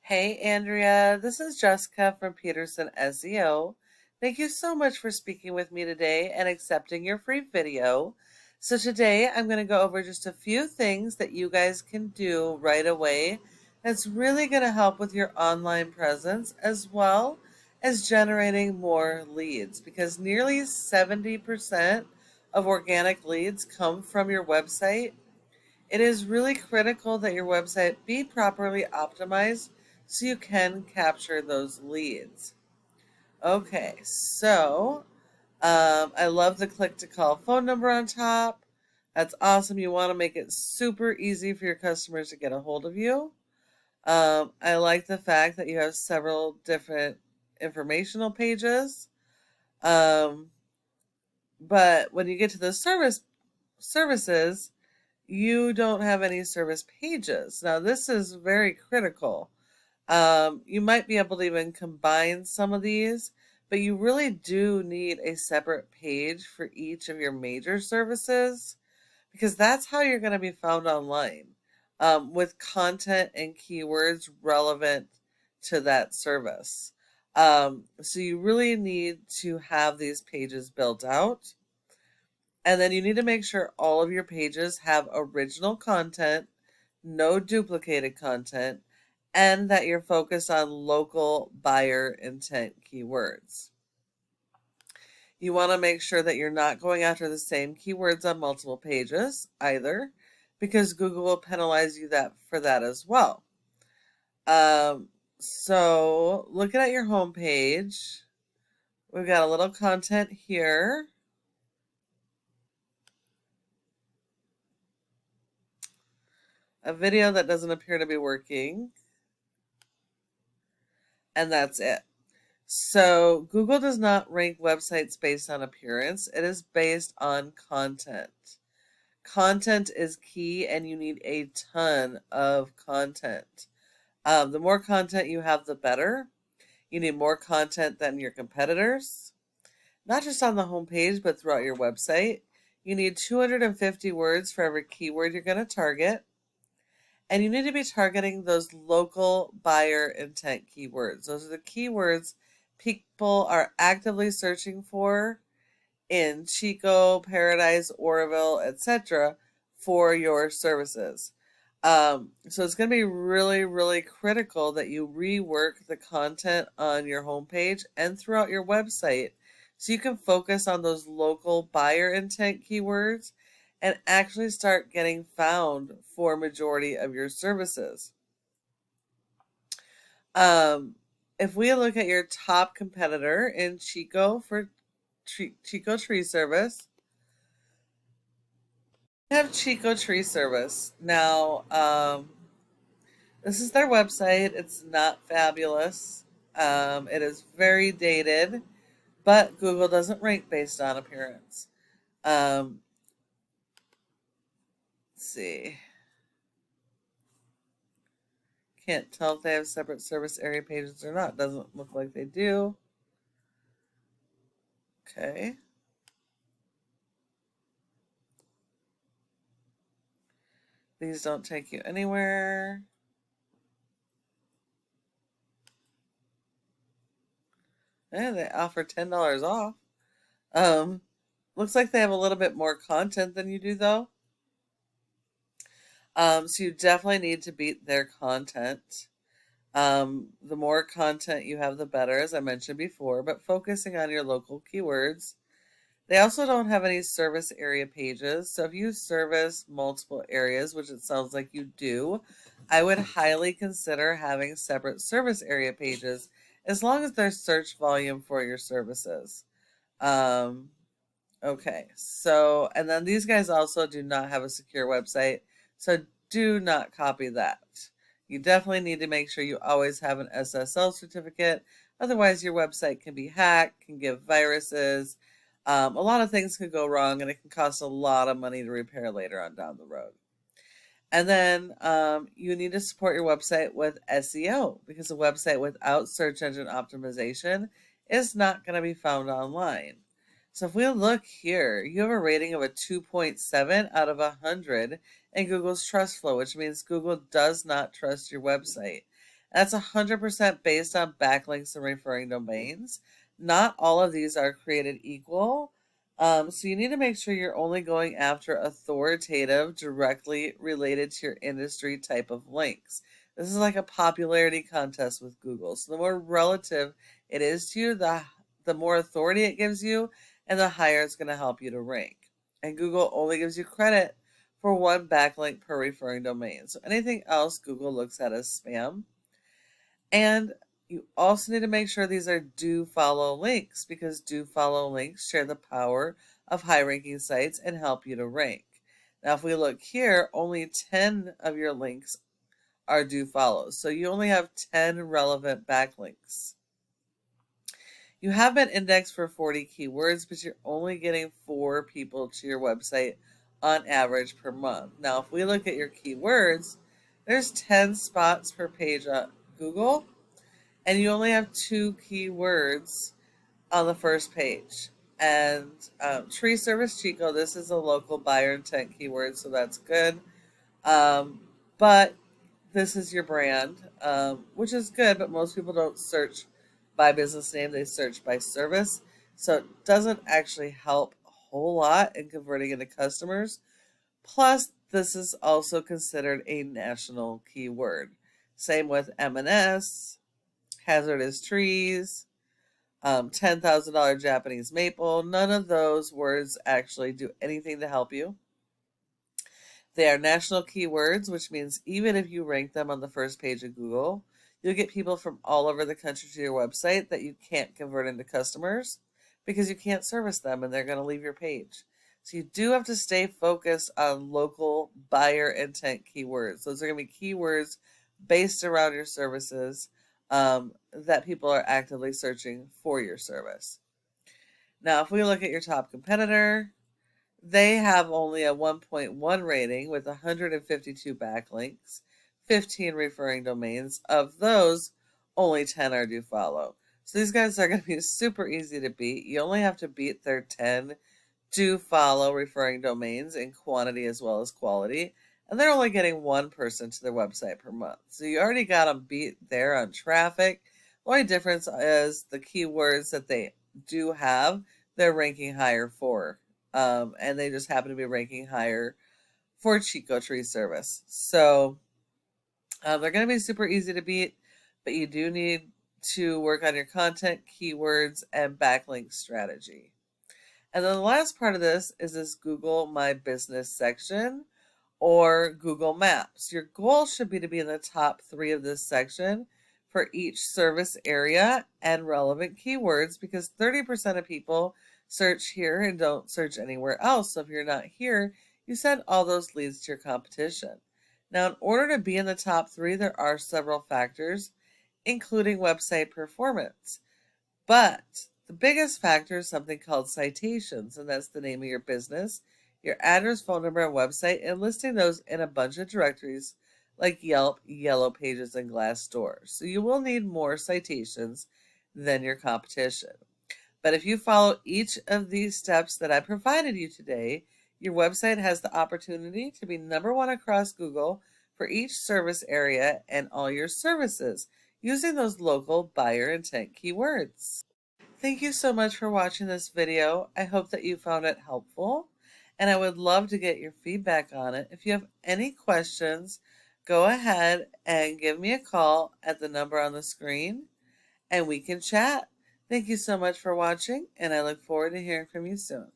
Hey Andrea, this is Jessica from Peterson SEO. Thank you so much for speaking with me today and accepting your free video. So today I'm going to go over just a few things that you guys can do right away that's really going to help with your online presence as well as generating more leads because nearly 70% of organic leads come from your website. It is really critical that your website be properly optimized so you can capture those leads. Okay, so I love the click to call phone number on top. That's awesome. You want to make it super easy for your customers to get a hold of you. I like the fact that you have several different informational pages. Um, but when you get to the services, you don't have any service pages. Now, this is very critical. You might be able to even combine some of these, but you really do need a separate page for each of your major services because that's how you're going to be found online with content and keywords relevant to that service. So you really need to have these pages built out. And then you need to make sure all of your pages have original content, no duplicated content, and that you're focused on local buyer intent keywords. You want to make sure that you're not going after the same keywords on multiple pages either, because Google will penalize you for that as well. So looking at your home page, we've got a little content here. A video that doesn't appear to be working. And that's it. So Google does not rank websites based on appearance. It is based on content. Content is key and you need a ton of content. The more content you have, the better. You need more content than your competitors, not just on the homepage, but throughout your website. You need 250 words for every keyword you're going to target. And you need to be targeting those local buyer intent keywords. Those are the keywords people are actively searching for in Chico, Paradise, Oroville, etc. for your services. So it's going to be really, really critical that you rework the content on your homepage and throughout your website so you can focus on those local buyer intent keywords and actually start getting found for majority of your services. If we look at your top competitor in Chico for Chico Tree Service, we have Chico Tree Service. Now, this is their website. It's not fabulous. It is very dated, but Google doesn't rank based on appearance. Let's see. Can't tell if they have separate service area pages or not. Doesn't look like they do. Okay. These don't take you anywhere. And they offer $10 off. Looks like they have a little bit more content than you do, though. So you definitely need to beat their content. The more content you have, the better, as I mentioned before, but focusing on your local keywords. They also don't have any service area pages. So if you service multiple areas, which it sounds like you do, I would highly consider having separate service area pages as long as there's search volume for your services. Okay, so, and then these guys also do not have a secure website, so do not copy that. You definitely need to make sure you always have an SSL certificate. Otherwise, your website can be hacked, can give viruses. A lot of things could go wrong, and it can cost a lot of money to repair later on down the road. And then you need to support your website with SEO because a website without search engine optimization is not going to be found online. So if we look here, you have a rating of a 2.7 out of 100 in Google's trust flow, which means Google does not trust your website. That's 100% based on backlinks and referring domains. Not all of these are created equal. So you need to make sure you're only going after authoritative, directly related to your industry type of links. This is like a popularity contest with Google. So the more relative it is to you, the more authority it gives you, and the higher it's going to help you to rank. And Google only gives you credit for one backlink per referring domain. So anything else Google looks at as spam. And you also need to make sure these are do follow links, because do follow links share the power of high ranking sites and help you to rank. Now, if we look here, only 10 of your links are do follows. So you only have 10 relevant backlinks. You have been indexed for 40 keywords, but you're only getting 4 people to your website on average per month. Now, if we look at your keywords, there's 10 spots per page on Google, and you only have 2 keywords on the first page. And Tree Service Chico, this is a local buyer intent keyword, so that's good. But this is your brand, which is good, but most people don't search by business name, they search by service. So it doesn't actually help a whole lot in converting into customers. Plus, this is also considered a national keyword. Same with M&S, hazardous trees, $10,000 Japanese maple. None of those words actually do anything to help you. They are national keywords, which means even if you rank them on the first page of Google, you'll get people from all over the country to your website that you can't convert into customers because you can't service them and they're going to leave your page. So you do have to stay focused on local buyer intent keywords. Those are going to be keywords based around your services that people are actively searching for your service. Now, if we look at your top competitor, they have only a 1.1 rating with 152 backlinks, 15 referring domains. Of those, only 10 are do follow. So these guys are going to be super easy to beat. You only have to beat their 10 do follow referring domains in quantity as well as quality. And they're only getting one person to their website per month. So you already got them beat there on traffic. The only difference is the keywords that they do have, they're ranking higher for. And they just happen to be ranking higher for Chico Tree Service. So they're going to be super easy to beat, but you do need to work on your content, keywords, and backlink strategy. And then the last part of this is this Google My Business section or Google Maps. Your goal should be to be in the top 3 of this section for each service area and relevant keywords, because 30% of people search here and don't search anywhere else. So if you're not here, you send all those leads to your competition. Now, in order to be in the top 3, there are several factors, including website performance. But the biggest factor is something called citations, and that's the name of your business, your address, phone number, and website, and listing those in a bunch of directories like Yelp, Yellow Pages, and Glassdoor. So you will need more citations than your competition. But if you follow each of these steps that I provided you today, your website has the opportunity to be #1 across Google for each service area and all your services using those local buyer intent keywords. Thank you so much for watching this video. I hope that you found it helpful, and I would love to get your feedback on it. If you have any questions, go ahead and give me a call at the number on the screen, and we can chat. Thank you so much for watching, and I look forward to hearing from you soon.